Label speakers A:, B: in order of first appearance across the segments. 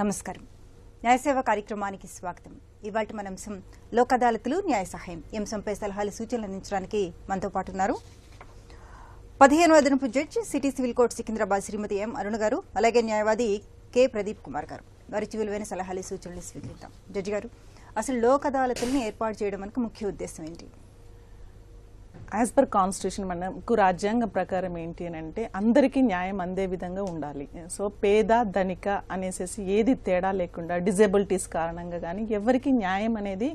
A: నమస్కారం. న్యాయసేవ కార్యక్రమానికి స్వాగతం. ఇవాళ మన అంశం లోక్ అదాలతులు న్యాయ సహాయం. ఈ అంశంపై సలహాలు సూచనలు అందించడానికి మనతో పాటు ఉన్నారు 15వ అదనపు judge city civil court Secunderabad Shrimati M Aruna గారు, అలాగే న్యాయవాది కె ప్రదీప్ కుమార్ గారు. వారి విలువైన సలహాలు సూచనలు స్వీకరిద్దాం. జడ్జి గారు, అసలు లోక్ అదాలతులను ఏర్పాటు చేయడం మనకు ముఖ్య ఉద్దేశం ఏంటి?
B: యాజ్ పర్ కాన్స్టిట్యూషన్ మనకు రాజ్యాంగం ప్రకారం ఏంటి అని అంటే అందరికీ న్యాయం అందే విధంగా ఉండాలి. సో పేద ధనిక అనేసి ఏది తేడా లేకుండా డిజేబిలిటీస్ కారణంగా కానీ ఎవరికి న్యాయం అనేది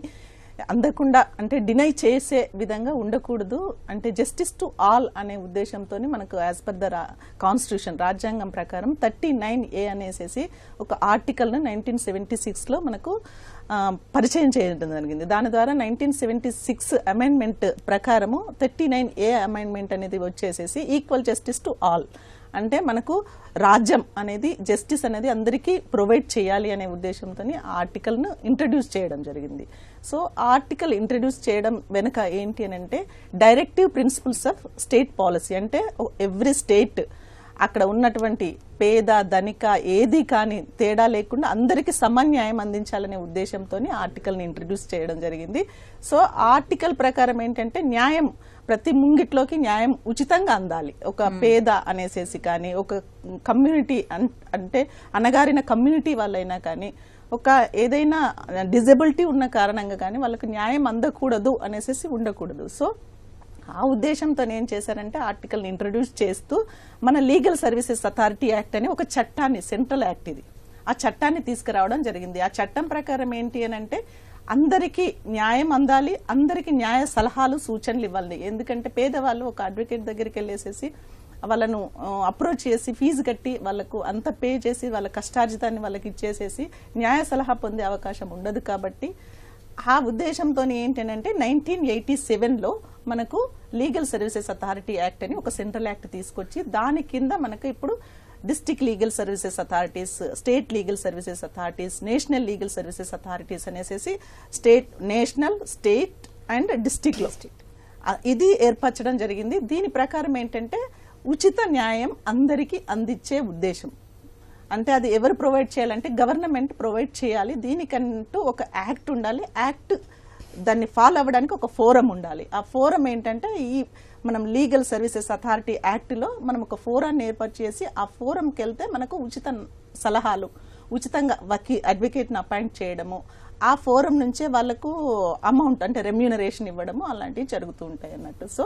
B: అందకుండా అంటే డినై చేసే విధంగా ఉండకూడదు. అంటే జస్టిస్ టు ఆల్ అనే ఉద్దేశంతో మనకు యాజ్ పర్ ద కాన్స్టిట్యూషన్ రాజ్యాంగం ప్రకారం 39A అనేసి ఒక ఆర్టికల్ను 1976లో మనకు పరిచయం చేయడం జరిగింది. దాని ద్వారా 1976 అమెండ్మెంట్ ప్రకారము 39A అమెండ్మెంట్ అనేది వచ్చేసేసి ఈక్వల్ జస్టిస్ టు ఆల్ అంటే మనకు రాజ్యం అనేది జస్టిస్ అనేది అందరికీ ప్రొవైడ్ చేయాలి అనే ఉద్దేశంతో ఆర్టికల్ను ఇంట్రడ్యూస్ చేయడం జరిగింది. సో ఆర్టికల్ ఇంట్రడ్యూస్ చేయడం వెనుక ఏంటి అని అంటే directive principles of state policy అంటే ఎవ్రీ స్టేట్ అక్కడ ఉన్నటువంటి పేద ధనిక ఏది కానీ తేడా లేకుండా అందరికీ సమన్యాయం అందించాలనే ఉద్దేశంతో ఆర్టికల్ని ఇంట్రడ్యూస్ చేయడం జరిగింది. సో ఆర్టికల్ ప్రకారం ఏంటంటే న్యాయం ప్రతి ముంగిట్లోకి న్యాయం ఉచితంగా అందాలి. ఒక పేద అనేసేసి కానీ ఒక కమ్యూనిటీ అంటే అణగారిన కమ్యూనిటీ వాళ్ళైనా కానీ ఒక ఏదైనా డిజబిలిటీ ఉన్న కారణంగా కానీ వాళ్ళకి న్యాయం అందకూడదు అనేసి ఉండకూడదు. సో ఆ ఉద్దేశంతో ఏం చేశారంటే ఆర్టికల్ని ఇంట్రడ్యూస్ చేస్తూ మన లీగల్ సర్వీసెస్ అథారిటీ యాక్ట్ అని ఒక చట్టాన్ని, సెంట్రల్ యాక్ట్ ఇది, ఆ చట్టాన్ని తీసుకురావడం జరిగింది. ఆ చట్టం ప్రకారం ఏంటి అని అంటే అందరికీ న్యాయం అందాలి, అందరికీ న్యాయ సలహాలు సూచనలు ఇవ్వాలి. ఎందుకంటే పేదవాళ్ళు ఒక అడ్వకేట్ దగ్గరికి వెళ్ళేసేసి వాళ్ళను అప్రోచ్ చేసి ఫీజు కట్టి వాళ్ళకు అంత పే చేసి వాళ్ళ కష్టార్జితాన్ని వాళ్ళకి ఇచ్చేసేసి న్యాయ సలహా పొందే అవకాశం ఉండదు. కాబట్టి ఆ ఉద్దేశంతో ఏంటంటే 1987లో మనకు లీగల్ సర్వీసెస్ అథారిటీ యాక్ట్ అని ఒక సెంట్రల్ యాక్ట్ తీసుకొచ్చి దాని కింద మనకు ఇప్పుడు district legal services authorities, state legal services authorities, national legal services authorities అనేసి స్టేట్, నేషనల్, స్టేట్ అండ్ డిస్ట్రిక్ట్లో ఇది ఏర్పరచడం జరిగింది. దీని ప్రకారం ఏంటంటే ఉచిత న్యాయం అందరికీ అందించే ఉద్దేశం. అంటే అది ఎవరు ప్రొవైడ్ చేయాలంటే గవర్నమెంట్ ప్రొవైడ్ చేయాలి. దీనికంటూ ఒక యాక్ట్ ఉండాలి. యాక్ట్ దాన్ని ఫాలో అవ్వడానికి ఒక ఫోరం ఉండాలి. ఆ ఫోరం ఏంటంటే ఈ మనం లీగల్ సర్వీసెస్ అథారిటీ యాక్ట్లో మనం ఒక ఫోరాన్ని ఏర్పాటు చేసి ఆ ఫోరంకి వెళ్తే మనకు ఉచిత సలహాలు, ఉచితంగా అడ్వకేట్ని అపాయింట్ చేయడము, ఆ ఫోరం నుంచే వాళ్ళకు అమౌంట్ అంటే రెమ్యూనరేషన్ ఇవ్వడము అలాంటివి జరుగుతూ ఉంటాయి అన్నట్టు. సో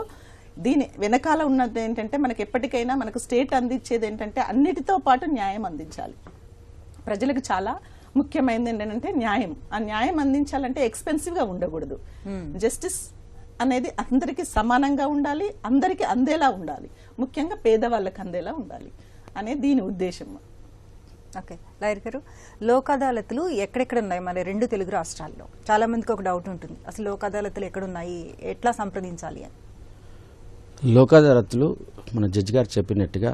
B: దీని వెనకాల ఉన్నది ఏంటంటే మనకు ఎప్పటికైనా మనకు స్టేట్ అందించేది ఏంటంటే అన్నిటితో పాటు న్యాయం అందించాలి. ప్రజలకు చాలా ముఖ్యమైనది ఏంటంటే న్యాయం. ఆ న్యాయం అందించాలంటే ఎక్స్పెన్సివ్గా ఉండకూడదు. జస్టిస్ అనేది అందరికీ సమానంగా ఉండాలి, అందరికీ అందేలా ఉండాలి, ముఖ్యంగా పేదవాళ్ళకి అందేలా ఉండాలి అనేది దీని ఉద్దేశం.
A: ఓకే లాయర్ గారు, లోక్ అదాలతులు ఎక్కడెక్కడ ఉన్నాయి మన 2 తెలుగు రాష్ట్రాల్లో? చాలా మందికి ఒక డౌట్ ఉంటుంది, అసలు లోక్ అదాలతులు ఎక్కడున్నాయి, ఎట్లా సంప్రదించాలి అని.
C: లోక్ అదాలతులు మన జడ్జి గారు చెప్పినట్టుగా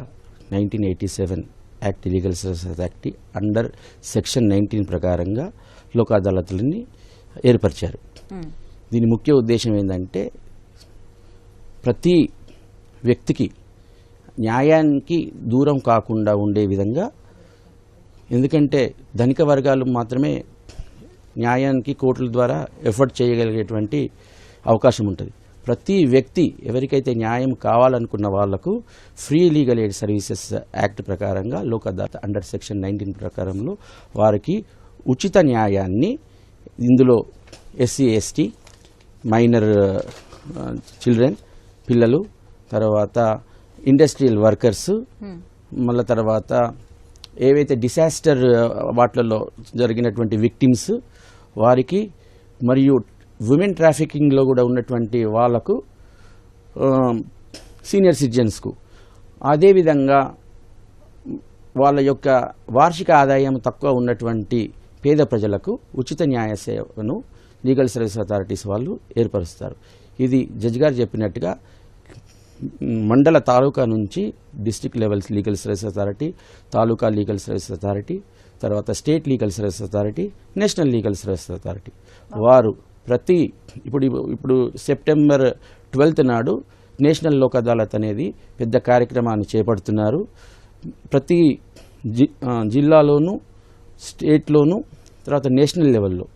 C: 1987 act, legal services act under section 19 ప్రకారంగా లోక్ అదాలతులని ఏర్పరిచారు. దీని ముఖ్య ఉద్దేశం ఏంటంటే ప్రతి వ్యక్తికి న్యాయానికి దూరం కాకుండా ఉండే విధంగా, ఎందుకంటే ధనిక వర్గాలు మాత్రమే న్యాయానికి కోర్టుల ద్వారా ఎఫర్ట్ చేయగలిగేటువంటి అవకాశం ఉంటుంది. ప్రతి వ్యక్తి ఎవరికైతే న్యాయం కావాలనుకున్న వాళ్లకు free legal aid services act ప్రకారంగా లోక్ అదాలత్ అండర్ సెక్షన్ 19 ప్రకారంలో వారికి ఉచిత న్యాయాన్ని, ఇందులో ఎస్సీ, ఎస్టీ, మైనర్ చిల్డ్రన్, పిల్లలు, తర్వాత ఇండస్ట్రియల్ వర్కర్స్, మళ్ళీ తర్వాత ఏవైతే డిసాస్టర్ వాటిలలో జరిగినటువంటి విక్టిమ్స్ వారికి, మరియు ఉమెన్ ట్రాఫికింగ్లో కూడా ఉన్నటువంటి వాళ్లకు, సీనియర్ సిటిజన్స్కు, అదేవిధంగా వాళ్ళ యొక్క వార్షిక ఆదాయం తక్కువ ఉన్నటువంటి పేద ప్రజలకు ఉచిత న్యాయ సేవను లీగల్ సర్వీస్ అథారిటీస్ వాళ్ళు ఏర్పరుస్తారు. ఇది జడ్జి గారు చెప్పినట్టుగా మండల, తాలూకా నుంచి district levels legal service authority, taluka legal service authority, తర్వాత state legal service authority, national legal service authority వారు ప్రతి ఇప్పుడు సెప్టెంబర్ 12th నాడు నేషనల్ లోక్ అదాలత్ అనేది పెద్ద కార్యక్రమాన్ని చేపడుతున్నారు. ప్రతి జిల్లాలోనూ స్టేట్లోను తర్వాత నేషనల్ లెవెల్లో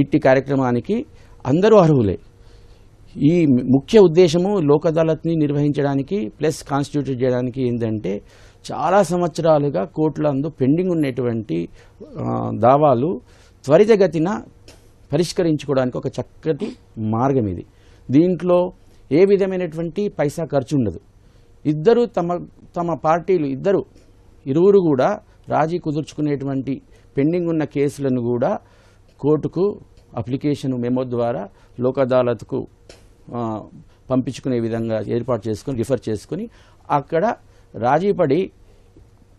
C: ఇట్టి కార్యక్రమానికి అందరూ అర్హులే. ఈ ముఖ్య ఉద్దేశము లోక్ అదాలత్ని నిర్వహించడానికి ప్లస్ కాన్స్టిట్యూట్ చేయడానికి ఏంటంటే చాలా సంవత్సరాలుగా కోర్టులందు పెండింగ్ ఉన్నటువంటి దావాలు త్వరితగతిన పరిష్కరించుకోవడానికి ఒక చక్కటి మార్గం ఇది. దీంట్లో ఏ విధమైనటువంటి పైసా ఖర్చు ఉండదు. ఇద్దరు తమ పార్టీలు ఇరువురు కూడా రాజీ కుదుర్చుకునేటువంటి పెండింగ్ ఉన్న కేసులను కూడా కోర్టుకు అప్లికేషన్ మెమో ద్వారా లోక్ అదాలత్కు పంపించుకునే విధంగా ఏర్పాటు చేసుకుని రిఫర్ చేసుకుని అక్కడ రాజీపడి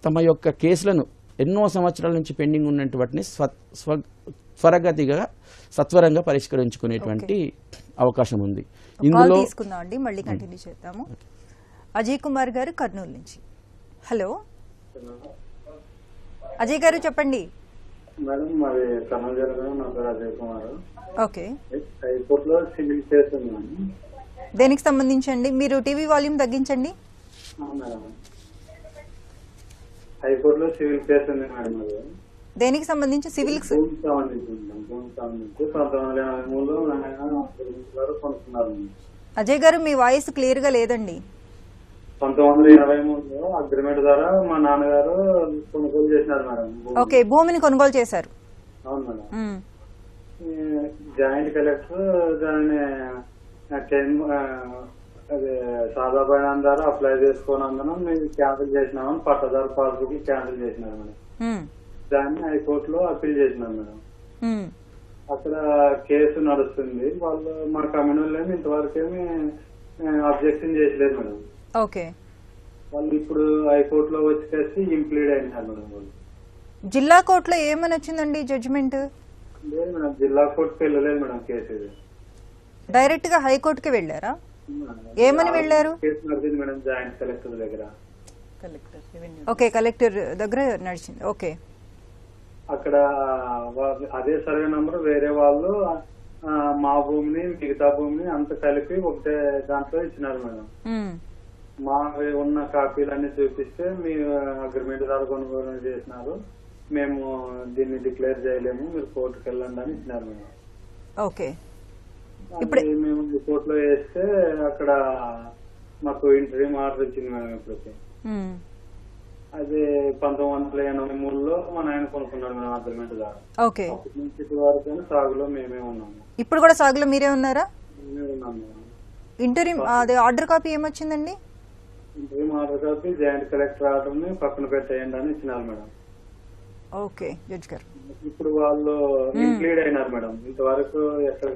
C: తమ యొక్క కేసులను ఎన్నో సంవత్సరాల నుంచి పెండింగ్ ఉన్నటువంటి వాటిని త్వరగతిగా సత్వరంగా పరిష్కరించుకునేటువంటి అవకాశం ఉంది. ఇందులో
A: తీసుకుందామండి, మళ్ళీ కంటిన్యూ చేద్దాము. అజయ్ కుమార్ గారు కర్నూలు నుంచి. హలో అజయ్ గారు చెప్పండి.
D: మేడం మరి కర్నూలు జిల్లా నా పేరు అజయ్ కుమార్.
A: ఓకే,
D: హైకోర్టులో సివిల్ కేసు ఉంది.
A: దేనికి సంబంధించండి? మీరు టీవీ వాల్యూమ్ తగ్గించండి.
D: మేడం హైకోర్టులో సివిల్ కేసు ఉంది మేడం. అది
A: దేనికి సంబంధించి? సివిల్
D: సంబంధించి 1983 కొనుక్కున్నారు.
A: అజయ్ గారు మీ వాయిస్ క్లియర్ గా లేదండి.
D: 1983లో అగ్రిమెంట్ ద్వారా మా నాన్నగారు కొనుగోలు చేసినారు మేడం.
A: ఓకే, భూమిని కొనుగోలు చేశారు.
D: అవును మేడం. జాయింట్ కలెక్టర్ దాన్ని అదే సాదా బైనాన్ ద్వారా అప్లై చేసుకోనందున మేము క్యాన్సిల్ చేసినామని పట్టదారు పాస్బుక్ క్యాన్సిల్ చేసినారు మేడం. దాన్ని హైకోర్టులో అప్పీల్ చేసినాం మేడం. అక్కడ కేసు నడుస్తుంది. వాళ్ళు మా కమ్యూనిటీ ఇంతవరకేమి అబ్జెక్షన్ చేయలేదు మేడం.
A: ఓకే,
D: వాళ్ళు ఇప్పుడు హైకోర్టులో వచ్చేసి ఇంప్లీడ్ అయినారు మేడం. వాళ్ళు
A: జిల్లా కోర్టులో ఏమని వచ్చిందండి జడ్జిమెంట్?
D: లేదు మేడం, జిల్లా కోర్టుకి వెళ్ళలేదు మేడం. కేసు ఇది
A: డైరెక్ట్ గా హైకోర్టుకి వెళ్ళారా? ఏమని వెళ్ళారు?
D: కేసు నడిచింది మేడం జాయింట్ కలెక్టర్ దగ్గర.
A: ఓకే, కలెక్టర్ దగ్గర నడిచింది. ఓకే,
D: అక్కడ అదే సర్వే నంబర్ వేరే వాళ్ళు మా భూమిని మిగతా భూమిని అంత కలిపి ఒకటే దాంట్లో ఇచ్చినారు మేడం. మా ఉన్న కాపీలన్నీ చూపిస్తే మీ అగ్రిమెంట్ ద్వారా కొనుగోలు చేసినారు, మేము దీన్ని డిక్లేర్ చేయలేము, మీరు కోర్టుకు వెళ్ళండి అని ఇచ్చినారు మేడం.
A: ఓకే,
D: ఇప్పుడు మేము కోర్టులో వేస్తే అక్కడ మాకు ఇంటర్వ్యూ ఆర్డర్ ఇచ్చింది మేడం. ఇప్పటికి అది 1983లో మా నాయన కొనుక్కున్నాడు మేడం అగ్రిమెంట్ ద్వారా.
A: ఓకే,
D: వరకు సాగులో మేమే ఉన్నాము.
A: ఇప్పుడు కూడా సాగులో మీరే ఉన్నారా?
D: మేమే ఉన్నాం మేడం.
A: ఇంటర్వ్యూ అదే ఆర్డర్ కాపీ ఏమొచ్చిందండి?
D: Interview order copy joint collector order ని పక్కన పెట్టేయండి అని ఇచ్చినారు మేడం.
A: ఓకే జడ్జ్ గారు,
D: ఇప్పుడు వాళ్ళు ఇంప్లీడ్ అయినారు మేడం. ఇంతవరకు ఎక్కడ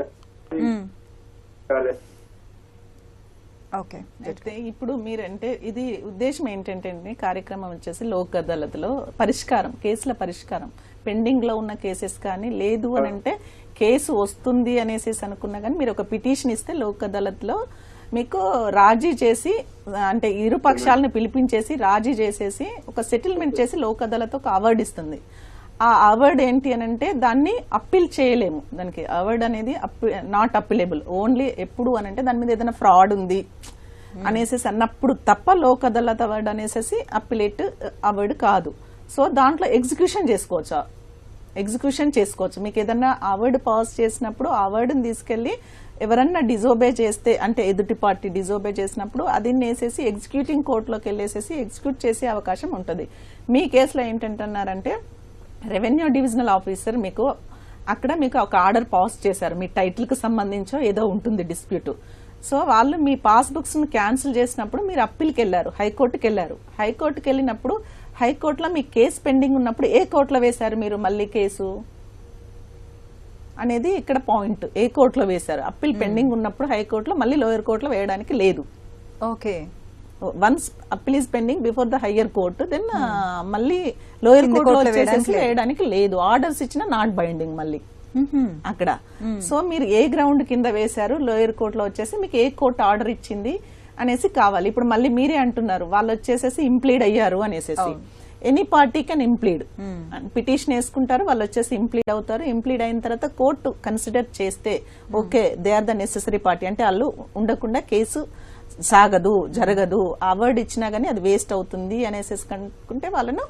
A: ఓకే.
B: అయితే ఇప్పుడు మీరంటే ఇది ఉద్దేశం ఏంటంటే కార్యక్రమం వచ్చేసి లోక్ అదాలత్లో పరిష్కారం, కేసుల పరిష్కారం, పెండింగ్ లో ఉన్న కేసెస్ కానీ లేదు అని అంటే కేసు వస్తుంది అనేసి అనుకున్నా కానీ మీరు ఒక పిటిషన్ ఇస్తే లోక్ అదాలత్లో మీకు రాజీ చేసి అంటే ఇరు పక్షాలను పిలిపించేసి రాజీ చేసేసి ఒక సెటిల్మెంట్ చేసి లోక్ అదాలత్ ఒక అవార్డు ఇస్తుంది. ఆ అవార్డు ఏంటి అని అంటే దాన్ని అప్పీల్ చేయలేము. దానికి అవార్డు అనేది నాట్ అప్పీలబుల్. ఓన్లీ ఎప్పుడు అని అంటే దాని మీద ఏదైనా ఫ్రాడ్ ఉంది అనేసి అన్నప్పుడు తప్ప లోక్ అదాలత్ అవార్డు అనేసి అప్పీలేట్ అవార్డు కాదు. సో దాంట్లో ఎగ్జిక్యూషన్ చేసుకోవచ్చు. మీకు ఏదన్నా అవార్డు పాస్ చేసినప్పుడు ఆ అవార్డుని తీసుకెళ్లి ఎవరన్నా డిజోబే చేస్తే అంటే ఎదుటి పార్టీ డిజోబే చేసినప్పుడు అది వేసేసి ఎగ్జిక్యూటింగ్ కోర్టులోకి వెళ్ళేసేసి ఎగ్జిక్యూట్ చేసే అవకాశం ఉంటుంది. మీ కేసులో ఏంటంటున్నారంటే రెవెన్యూ డివిజనల్ ఆఫీసర్ మీకు అక్కడ మీకు ఒక ఆర్డర్ పాస్ చేశారు, మీ టైటిల్ కు సంబంధించో ఏదో ఉంటుంది డిస్ప్యూట్. సో వాళ్ళు మీ పాస్బుక్స్ ను క్యాన్సిల్ చేసినప్పుడు మీరు అప్పీల్కి వెళ్లారు, హైకోర్టుకి వెళ్లారు. హైకోర్టుకి వెళ్ళినప్పుడు హైకోర్టులో మీ కేసు పెండింగ్ ఉన్నప్పుడు ఏ కోర్టులో వేశారు మీరు మళ్ళీ కేసు అనేది ఇక్కడ పాయింట్. ఏ కోర్టులో వేశారు? అప్పీల్ పెండింగ్ ఉన్నప్పుడు హైకోర్టులో మళ్ళీ లోయర్ కోర్టులో వేయడానికి లేదు.
A: Okay,
B: once appeal is pending before the higher court then మళ్ళీ లోయర్ కోర్టులో వేయడానికి లేదు. ఆర్డర్స్ ఇచ్చినా నాట్ బైండింగ్ మళ్ళీ అక్కడ. సో మీరు ఏ గ్రౌండ్ కింద వేశారు, లోయర్ కోర్టులో వచ్చేసి మీకు ఏ కోర్టు ఆర్డర్ ఇచ్చింది అనేసి కావాలి. ఇప్పుడు మళ్ళీ మీరే అంటున్నారు వాళ్ళు వచ్చేసేసి ఇంప్లీడ్ అయ్యారు అనేసి. Any party can implead, petition వేసుకుంటారు, వాళ్ళు వచ్చేసి ఇంప్లీడ్ అవుతారు. ఇంప్లీడ్ అయిన తర్వాత కోర్టు కన్సిడర్ చేస్తే okay they are the necessary party అంటే వాళ్ళు ఉండకుండా కేసు సాగదు, జరగదు, అవార్డు ఇచ్చినా గానీ అది వేస్ట్ అవుతుంది అనేసి అనుకుంటే వాళ్ళను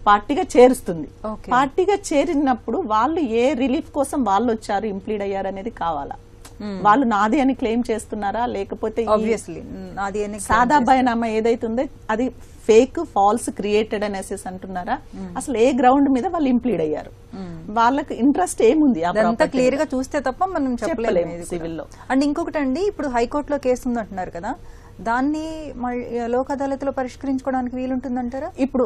B: పార్టీగా చేరుస్తుంది.
A: Okay.
B: పార్టీగా చేరినప్పుడు వాళ్ళు ఏ రిలీఫ్ కోసం వాళ్ళు వచ్చారు, ఇంప్లీడ్ అయ్యారు అనేది కావాలా, వాళ్ళు నాది అని క్లెయిమ్ చేస్తున్నారా, లేకపోతే ఈ
A: ఆబ్వియస్లీ అది
B: సాదా బయనామా ఏదైతే ఉందో అది ఫేక్ ఫాల్స్ క్రియేటెడ్ అనేసి అంటున్నారా, అసలు ఏ గ్రౌండ్ మీద వాళ్ళు ఇంప్లీడ్ అయ్యారు, వాళ్ళకి ఇంట్రెస్ట్ ఏముంది
A: అదంతా క్లియర్ గా చూస్తే తప్ప మనం చెప్పలేము
B: సివిల్లో.
A: అండ్ ఇంకొకటి అండి, ఇప్పుడు హైకోర్టులో కేసు ఉందంటున్నారు కదా, దాన్ని లోక్ అదాలత్లో పరిష్కరించుకోవడానికి వీలుంటుందంటారా?
B: ఇప్పుడు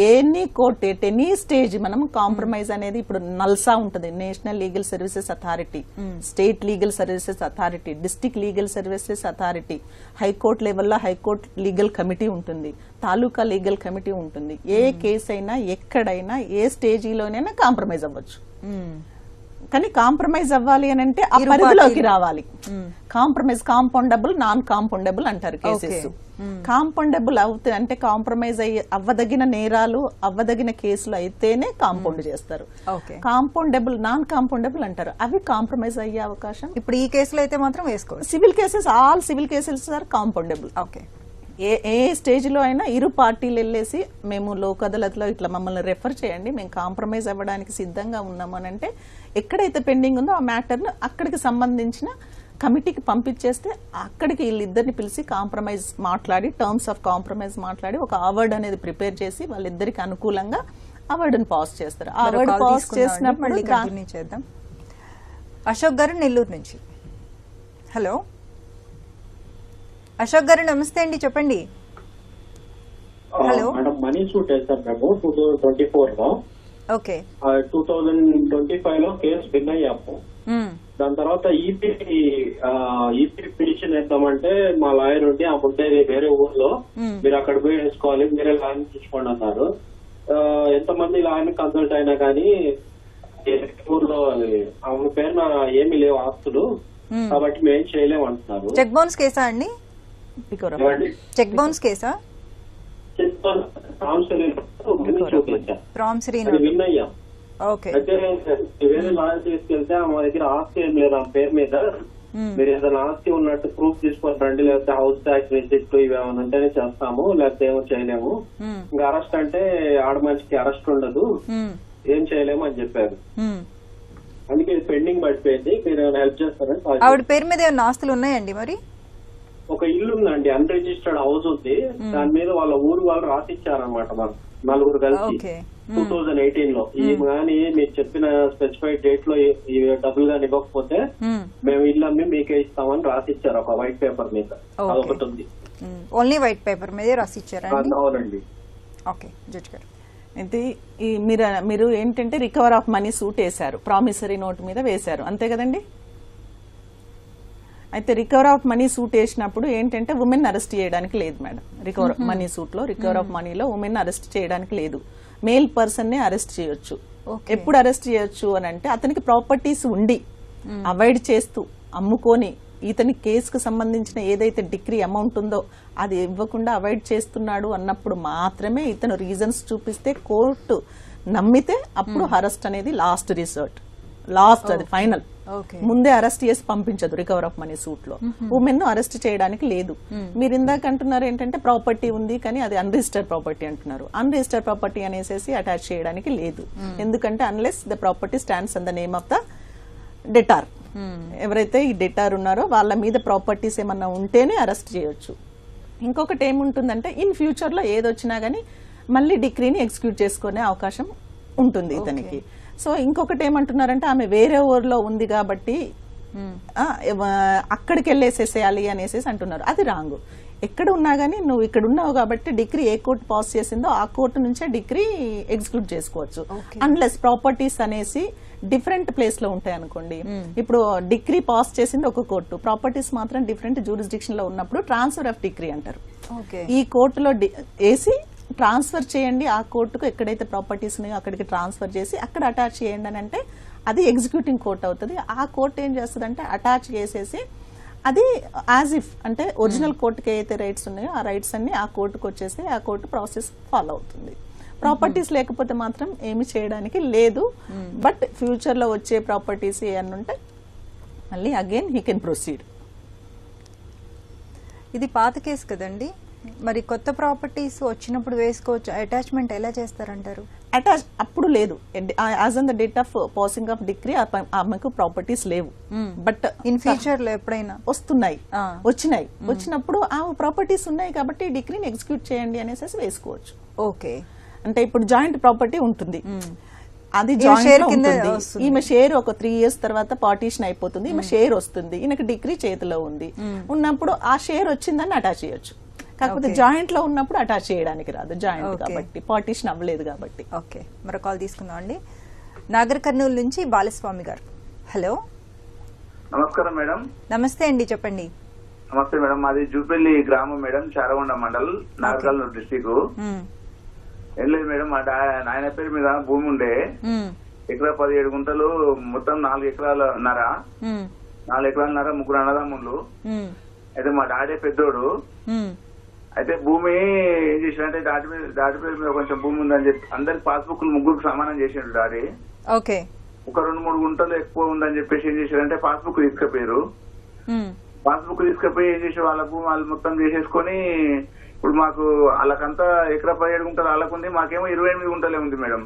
B: any court at any stage మనం కాంప్రమైజ్ అనేది, ఇప్పుడు నల్సా ఉంటుంది, national legal services authority, state legal services authority, district legal services authority, high court లెవెల్లో హైకోర్టు లీగల్ కమిటీ ఉంటుంది, తాలూకా లీగల్ కమిటీ ఉంటుంది. ఏ కేసు అయినా ఎక్కడైనా ఏ స్టేజీలోనైనా కాంప్రమైజ్ అవ్వచ్చు. కానీ కాంప్రమైజ్ అవ్వాలి అని అంటే ఆ పరిధిలోకి రావాలి. కాంప్రమైజ్ కాంపౌండబుల్, నాన్ కాంపౌండబుల్ అంటారు కేసెస్. కాంపౌండబుల్ అవుతాయి అంటే కాంప్రమైజ్ అవ్వదగిన నేరాలు, అవ్వదగిన కేసులు అయితేనే కాంపౌండ్ చేస్తారు. కాంపౌండబుల్, నాన్ కాంపౌండబుల్ అంటారు, అవి కాంప్రమైజ్ అయ్యే అవకాశం.
A: ఇప్పుడు ఈ కేసులో అయితే మాత్రం వేసుకోవచ్చు.
B: Civil cases, all civil cases are compoundable.
A: Okay.
B: ఏ స్టేజ్ లో అయినా ఇరు పార్టీలు వెళ్ళేసి మేము లోక్ అదాలత్లో ఇట్లా మమ్మల్ని రెఫర్ చేయండి, మేము కాంప్రమైజ్ అవ్వడానికి సిద్ధంగా ఉన్నాము అని అంటే, ఎక్కడైతే పెండింగ్ ఉందో ఆ మ్యాటర్ను అక్కడికి సంబంధించిన కమిటీకి పంపించేస్తే అక్కడికి వీళ్ళిద్దరిని పిలిచి కాంప్రమైజ్ మాట్లాడి, టర్మ్స్ ఆఫ్ కాంప్రమైజ్ మాట్లాడి ఒక అవార్డు అనేది ప్రిపేర్ చేసి వాళ్ళిద్దరికి అనుకూలంగా అవార్డును పాస్ చేస్తారు. ఆ అవార్డు పాస్ చేసినప్పుడు
A: చేద్దాం. అశోక్ గారు నెల్లూరు నుంచి. హలో అశోక్ గారు, నమస్తే అండి, చెప్పండి. హలో
E: మేడం, మనీ సూట్ వేసాం మేము 2024 లో.
A: ఓకే.
E: 2025 లో కేసు విన్ అయ్యాము. దాని తర్వాత ఈపీ పిటిషన్ వేద్దామంటే మా లాయర్ ఉండి ఆ ఉండేది వేరే ఊర్లో, మీరు అక్కడ పోయి వేసుకోవాలి, మీరే లాయర్ చూసుకోండి అన్నారు. ఎంతమంది లాయర్ కన్సల్ట్ అయినా కానీ ఊర్లో ఆమె పేరున ఏమీ లేవు ఆస్తులు, కాబట్టి మేము చేయలేము అంటున్నారు.
A: చెక్ బౌన్స్ కేసా అండి? చెక్ బౌన్స్ కేసా? ప్రామిసరీ
E: విన్ అయ్యాం. అయితే వేరే లాయర్ తీసుకెళ్తే మా దగ్గర ఆస్తి ఏం లేదు ఆ పేరు మీద, మీరు ఏదైనా ఆస్తి ఉన్నట్టు ప్రూఫ్ తీసుకొని రండి, లేకపోతే హౌస్ ట్యాక్స్ రిసిప్ట్ ఇవి ఏమైనా ఉంటేనే చేస్తాము, లేకపోతే ఏమో చేయలేము. ఇంకా అరెస్ట్ అంటే ఆడ మనిషికి అరెస్ట్ ఉండదు, ఏం చేయలేము అని చెప్పారు. అందుకే పెండింగ్ పడిపోయింది, మీరు ఏమైనా హెల్ప్ చేస్తారని.
A: ఆవిడ పేరు మీద ఏమైనా ఆస్తులు ఉన్నాయండి? మరి
E: ఒక ఇల్లు ఉందండి, అన్రిజిస్టర్డ్ హౌస్ ఉంది, దాని మీద వాళ్ళ ఊరు వాళ్ళు రాసిచ్చారనమాట, మనం నలుగురు కలిసి 2018 లో. ఈ కానీ మీరు చెప్పిన స్పెసిఫైడ్ డేట్ లో ఈ డబ్బులు కానీ ఇవ్వకపోతే మేము ఇల్లు అమ్మి మీకే ఇస్తామని రాసిచ్చారు ఒక వైట్ పేపర్ మీద. అదొకటి ఉంది.
A: ఓన్లీ వైట్ పేపర్ మీద రాసిచ్చారా?
E: అవునండి.
A: ఓకే జడ్జ్ గారు,
B: అయితే మీరు ఏంటంటే రికవర్ ఆఫ్ మనీ సూట్ వేశారు, ప్రామిసరీ నోట్ మీద వేశారు, అంతే కదండి? అయితే రికవర్ ఆఫ్ మనీ సూట్ వేసినప్పుడు ఏంటంటే ఉమెన్ అరెస్ట్ చేయడానికి లేదు మేడం. రికవర్ మనీ సూట్ లో, రికవర్ ఆఫ్ మనీలో ఉమెన్ అరెస్ట్ చేయడానికి లేదు, మేల్ పర్సన్ నే అరెస్ట్ చేయొచ్చు. ఎప్పుడు అరెస్ట్ చేయొచ్చు అని అంటే అతనికి ప్రాపర్టీస్ ఉండి అవాయిడ్ చేస్తూ అమ్ముకొని ఇతని కేసుకు సంబంధించిన ఏదైతే డిగ్రీ అమౌంట్ ఉందో అది ఇవ్వకుండా అవాయిడ్ చేస్తున్నాడు అన్నప్పుడు మాత్రమే ఇతను రీజన్స్ చూపిస్తే కోర్టు నమ్మితే అప్పుడు అరెస్ట్ అనేది లాస్ట్ రిసార్ట్, లాస్ట్, అది ఫైనల్. ముందే అరెస్ట్ చేసి పంపించదు రికవర్ ఆఫ్ మనీ సూట్ లో. ఉమెన్ ను అరెస్ట్ చేయడానికి లేదు. మీరు ఇందాక అంటున్నారు ఏంటంటే ప్రాపర్టీ ఉంది కానీ అది అన్రిజిస్టర్డ్ ప్రాపర్టీ అంటున్నారు. అన్రిజిస్టర్డ్ ప్రాపర్టీ అనేసి అటాచ్ చేయడానికి లేదు, ఎందుకంటే unless the property stands on the name of the debtor. ఎవరైతే ఈ డెటార్ ఉన్నారో వాళ్ళ మీద ప్రాపర్టీస్ ఏమన్నా ఉంటేనే అరెస్ట్ చేయొచ్చు. ఇంకొకటి ఏముంటుందంటే ఇన్ ఫ్యూచర్ లో ఏదొచ్చినా గానీ మళ్ళీ డిగ్రీని ఎగ్జిక్యూట్ చేసుకునే అవకాశం ఉంటుంది ఇతనికి. సో ఇంకొకటి ఏమంటున్నారంటే ఆమె వేరే ఊర్లో ఉంది కాబట్టి అక్కడికి వెళ్ళేసేసేయాలి అనేసి అంటున్నారు. అది రాంగ్. ఎక్కడ ఉన్నా గానీ నువ్వు ఇక్కడ ఉన్నావు కాబట్టి డిగ్రీ ఏ కోర్టు పాస్ చేసిందో ఆ కోర్టు నుంచే డిగ్రీ ఎగ్జిక్యూట్ చేసుకోవచ్చు. అన్లెస్ ప్రాపర్టీస్ అనేసి డిఫరెంట్ ప్లేస్ లో ఉంటాయి అనుకోండి. ఇప్పుడు డిగ్రీ పాస్ చేసింది ఒక కోర్టు, ప్రాపర్టీస్ మాత్రం డిఫరెంట్ జ్యూరిస్డిక్షన్ లో ఉన్నప్పుడు ట్రాన్స్ఫర్ ఆఫ్ డిగ్రీ అంటారు. ఈ కోర్టులో వేసి ట్రాన్స్ఫర్ చేయండి, ఆ కోర్టుకు ఎక్కడైతే ప్రాపర్టీస్ ఉన్నాయో అక్కడికి ట్రాన్స్ఫర్ చేసి అక్కడ అటాచ్ చేయండి అని అంటే అది ఎగ్జిక్యూటింగ్ కోర్ట్ అవుతుంది. ఆ కోర్టు ఏం చేస్తుంది అంటే అటాచ్ చేసేసి అది యాజ్ ఇఫ్ అంటే ఒరిజినల్ కోర్టుకి అయితే రైట్స్ ఉన్నాయో ఆ రైట్స్ అన్ని ఆ కోర్టుకు వచ్చేసి ఆ కోర్టు ప్రాసెస్ ఫాలో అవుతుంది. ప్రాపర్టీస్ లేకపోతే మాత్రం ఏమి చేయడానికి లేదు. బట్ ఫ్యూచర్ లో వచ్చే ప్రాపర్టీస్ ఏమన్నా ఉంటే మళ్ళీ అగైన్ హీ కెన్ ప్రొసీడ్.
A: ఇది పాత కేసు కదండి, మరి కొత్త ప్రాపర్టీస్ వచ్చినప్పుడు వేసుకోవచ్చు, అటాచ్మెంట్ ఎలా చేస్తారంటారు?
B: అటాచ్ అప్పుడు లేదు, as on the date of passing of degree ఆమెకు ప్రాపర్టీస్ లేవు. బట్
A: ఇన్ ఫ్యూచర్ లో ఎప్పుడైనా
B: వస్తున్నాయి, వచ్చినప్పుడు ఆ ప్రాపర్టీస్ ఉన్నాయి కాబట్టి డిగ్రీని ఎగ్జిక్యూట్ చేయండి అనేసి వేసుకోవచ్చు.
A: ఓకే,
B: అంటే ఇప్పుడు జాయింట్ ప్రాపర్టీ ఉంటుంది, అది
A: share
B: జాయింట్
A: కింద
B: ఉంటుంది.
A: వస్తుంది.
B: ఈమె షేర్ ఒక 3 years తర్వాత పార్టీషన్ అయిపోతుంది, ఈమె షేర్ వస్తుంది, ఈయనకి డిగ్రీ చేతిలో ఉంది ఉన్నప్పుడు ఆ షేర్ వచ్చిందని అటాచ్ చేయొచ్చు. కాకపోతే జాయింట్ లో ఉన్నప్పుడు అటాచ్ చేయడానికి రాదు, జాయింట్ కాబట్టి పార్టీషన్ అవ్వలేదు కాబట్టి.
A: ఓకే, మరో కాల్ తీసుకుందాం అండి. నాగర్ కర్నూలు నుంచి బాలస్వామి గారు. హలో,
F: నమస్కారం మేడం.
A: నమస్తే అండి, చెప్పండి.
F: నమస్తే మేడం, మాది జూపల్లి గ్రామం మేడం, చారగొండ మండల్, నాగర్కర్నూలు డిస్టిక్. ఏం లేదు మేడం, మా నాయన పేరు మీద భూమి ఉండే, ఎకరా 17 గుంటలు, మొత్తం 4 ఎకరాలన్నర, 4 ఎకరాలన్నర, 3 అన్నదమ్ముళ్ళు. అయితే మా డాడీ పెద్దోడు. అయితే భూమి ఏం చేశాడంటే డాడీ పేరు మీద కొంచెం భూమి ఉందని చెప్పి అందరికి పాస్బుక్లు 3కి సమానం చేసిండు డాడీ.
A: ఓకే,
F: ఒక 2-3 గుంటలు ఎక్కువ ఉందని చెప్పేసి ఏం చేశాడంటే పాస్బుక్ తీసుకుపోయారు. పాస్బుక్ తీసుకుపోయి ఏం చేసి వాళ్ళ భూమి వాళ్ళు మొత్తం చేసేసుకొని ఇప్పుడు మాకు వాళ్ళకంతా ఎకరా 17 గుంటలు వాళ్ళకుంది, మాకేమో 28 గుంటలే ఉంది మేడం.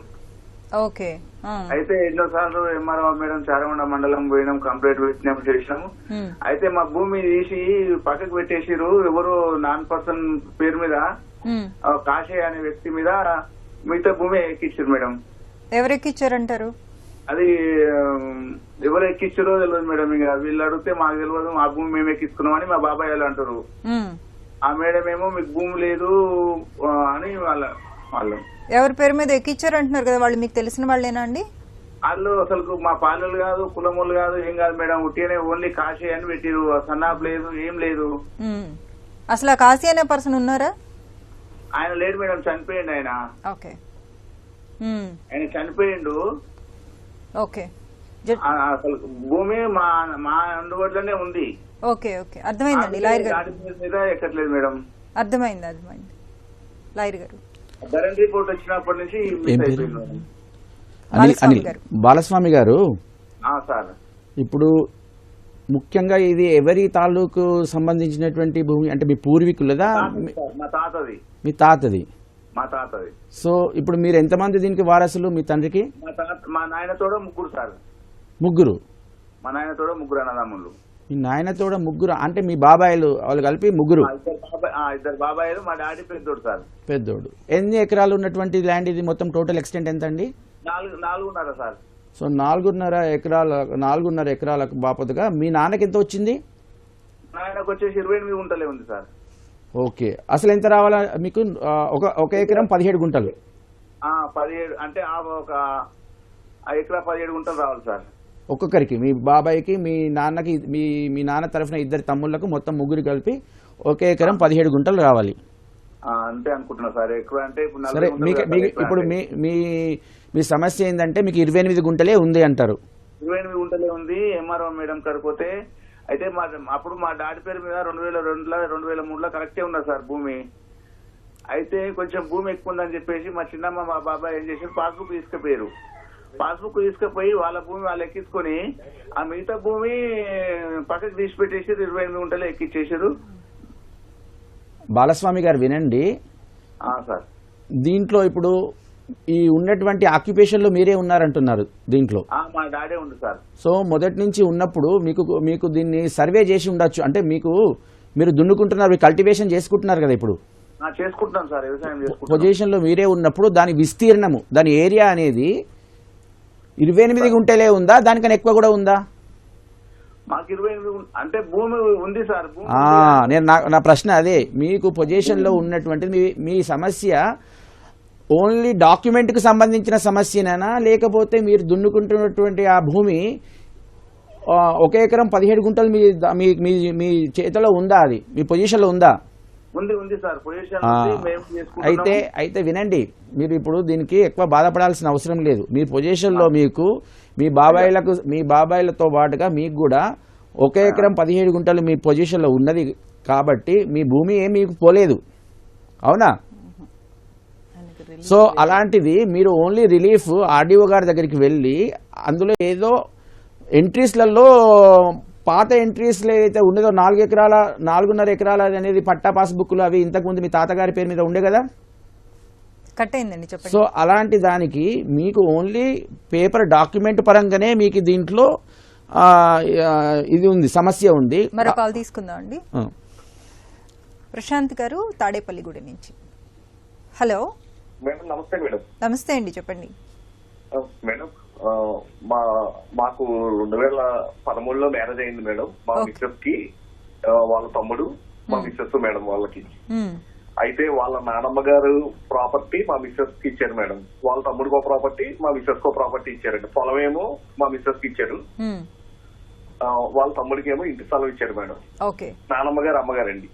A: ఓకే,
F: అయితే ఎన్నోసార్లు ఎంఆర్ఓ మేడం చారగొండ మండలం పోయినాం, కంప్లైంట్ పెట్టినాము, చేసినాము. అయితే మా భూమి తీసి పక్కకు పెట్టేసిరు, ఎవరు నాన్ పర్సన్ పేరు మీద కాశే అనే వ్యక్తి మీద మిగతా భూమి ఎక్కిచ్చారు మేడం.
A: ఎవరు ఎక్కిచ్చారంటారు?
F: అది ఎవరు ఎక్కిచ్చారో తెలియదు మేడం. ఇక వీళ్ళు అడిగితే మాకు తెలియదు, మా భూమి మేము ఎక్కించుకున్నామని మా బాబాయ్ వాళ్ళు అంటారు. ఆ మేడం ఏమో మీకు భూమి లేదు అని వాళ్ళు
A: ఎవరి పేరు మీద ఎక్కిచ్చారు అంటున్నారు కదా, వాళ్ళు మీకు తెలిసిన వాళ్ళేనా అండి?
F: వాళ్ళు అసలు మా పాలలు కాదు, కులములు కాదు, ఏం కాదు మేడం, ఉట్టిగానే ఓన్లీ కాశీ అని పెట్టిరు, సన్నాప్ లేదు, ఏం లేదు.
A: అసలు ఆ కాశీ అనే పర్సన్ ఉన్నారా?
F: ఆయన లేడు మేడం, చనిపోయిండు ఆయన.
A: ఓకే,
F: ఆయన చనిపోయిండు.
A: ఓకే,
F: అసలు భూమి మా అందుబాటులోనే ఉంది.
A: ఓకే, ఓకే, అర్థమైందండి లాయర్ గారు,
F: మీద ఎక్కట్లేదు మేడం.
A: అర్థమైంది లాయర్ గారు.
F: కరెంట్ రిపోర్ట్ వచ్చినప్పటి నుంచి
C: అనిల్ బాలస్వామి గారు,
F: సార్
C: ఇప్పుడు ముఖ్యంగా ఇది ఎవరి తాలూకు సంబంధించినటువంటి భూమి అంటే మీ పూర్వీకులదా?
F: మా తాతది.
C: మీ తాతది?
F: మా తాతది.
C: సో ఇప్పుడు మీరు ఎంతమంది దీనికి వారసులు? మీ తండ్రికి
F: మా నాయనతోడ 3 సార్.
C: 3?
F: మా నాయనతోడ 3 అన్నదమ్ములు.
C: మీ నాయనతోడ 3 అంటే మీ బాబాయిలు వాళ్ళు కలిపి 3?
F: 2 బాబాయిలు, మా డాడీ పెద్దోడు సార్.
C: పెద్దోడు. ఎన్ని ఎకరాలు ఉన్నటువంటి ల్యాండ్ ఇది? మొత్తం టోటల్ ఎక్స్టెంట్ ఎంత అండి?
F: 4.5 సార్.
C: సో 4.5 ఎకరాలకు బాపతుగా మీ నాన్నకి ఎంత వచ్చింది?
F: నాయనకు వచ్చేసి 28 గుంటలే ఉంది సార్.
C: ఓకే, అసలు ఎంత రావాలా మీకు? ఒక ఎకరం 17 గుంటలు.
F: 17 అంటే ఒక ఎకరా 17 గుంటలు రావాలి సార్
C: ఒక్కొక్కరికి. మీ బాబాయ్కి, మీ నాన్నకి, మీ నాన్న తరఫున 2 తమ్ముళ్లకు మొత్తం 3 కలిపి ఒక ఎకరం 17 గుంటలు రావాలి.
F: అంతే అనుకుంటున్నా సార్. ఎక్కువ అంటే
C: సరే, ఇప్పుడు మీ సమస్య ఏంటంటే మీకు 28 గుంటలే ఉంది అంటారు.
F: 28 గుంటలే ఉంది. ఎంఆర్ఓ మేడం కడిపోతే అయితే అప్పుడు మా డాడీ పేరు మీద 2002లో 2003లో కరెక్టే ఉన్నా సార్ భూమి. అయితే కొంచెం భూమి ఎక్కువ ఉందని చెప్పేసి మా చిన్నమ్మ మా బాబాయ్ ఏం చేసి పాస్బుక్ తీసుకుపోయారు. పాస్బుక్ తీసుకుపోయి వాళ్ళ భూమి వాళ్ళు ఎక్కించుకొని ఆ మిగతా భూమి పక్కకు తీసి పెట్టేసి 28 గుంటలు ఎక్కిచ్చేసారు.
C: బాలస్వామి గారు వినండి
F: సార్,
C: దీంట్లో ఇప్పుడు ఈ ఉన్నటువంటి ఆక్యుపేషన్ లో మీరే ఉన్నారంటున్నారు దీంట్లో?
F: మా డాడీ ఉంది సార్.
C: సో మొదటి నుంచి ఉన్నప్పుడు మీకు దీన్ని సర్వే చేసి ఉండొచ్చు. అంటే మీరు దున్నుకుంటున్నారు, కల్టివేషన్ చేసుకుంటున్నారు కదా ఇప్పుడు?
F: చేసుకుంటున్నాం సార్, వ్యవసాయం చేసుకుంటాం.
C: పొజిషన్ లో మీరే ఉన్నప్పుడు దాని విస్తీర్ణము, దాని ఏరియా అనేది 28 గుంటలే ఉందా, దానికన్నా ఎక్కువ కూడా ఉందా?
F: మాకు 28 అంటే భూమి ఉంది సార్.
C: నేను నా ప్రశ్న అదే. మీకు పొజిషన్ లో ఉన్నటువంటిది మీ సమస్య ఓన్లీ డాక్యుమెంట్ కు సంబంధించిన సమస్యనేనా, లేకపోతే మీరు దున్నుకుంటున్నటువంటి ఆ భూమి 1 ఎకరం 17 గుంటలు మీ చేతిలో ఉందా? అది మీ పొజిషన్ లో ఉందా?
F: ఉంది సార్, పొజిషన్.
C: అయితే వినండి, మీరు ఇప్పుడు దీనికి ఎక్కువ బాధపడాల్సిన అవసరం లేదు. మీ పొజిషన్ లో మీకు మీ బాబాయిలతో పాటుగా మీకు కూడా 1 ఎకరం 17 గుంటలు మీ పొజిషన్ లో ఉన్నది కాబట్టి మీ భూమి ఏం మీకు పోలేదు, అవునా? సో అలాంటిది మీరు ఓన్లీ రిలీఫ్ ఆర్డీఓ గారి దగ్గరికి వెళ్ళి అందులో ఏదో ఎంట్రీస్లలో పాత ఎంట్రీస్లో ఏదైతే ఉన్నదో 4.5 ఎకరాల అనేది పట్టా పాస్బుక్లు అవి ఇంతకుముందు మీ తాతగారి పేరు మీద ఉండే కదా,
A: కట్ అయిందండి చెప్పండి.
C: సో అలాంటి దానికి మీకు ఓన్లీ పేపర్ డాక్యుమెంట్ పరంగానే మీకు దీంట్లో ఇది ఉంది, సమస్య ఉంది.
A: మరో కాల్ తీసుకుందాం అండి. ప్రశాంత్ గారు తాడేపల్లిగూడ నుంచి. హలో
G: మేడం నమస్తే మేడం.
A: నమస్తే అండి చెప్పండి.
G: మేడం మాకు 2013లో మ్యారేజ్ అయింది మేడం. మా మిస్సెస్ కి వాళ్ళ తమ్ముడు మా మిస్సెస్ మేడం వాళ్ళకి. అయితే వాళ్ళ నానమ్మ గారు ప్రాపర్టీ మా మిస్సెస్ కి ఇచ్చారు మేడం. వాళ్ళ తమ్ముడికో ప్రాపర్టీ మా మిస్సెస్ కో ప్రాపర్టీ ఇచ్చారండి. పొలం ఏమో మా మిస్సెస్ కి ఇచ్చారు, వాళ్ళ తమ్ముడికి ఏమో ఇంటి స్థలం ఇచ్చారు మేడం. నానమ్మ గారు అమ్మగారండి.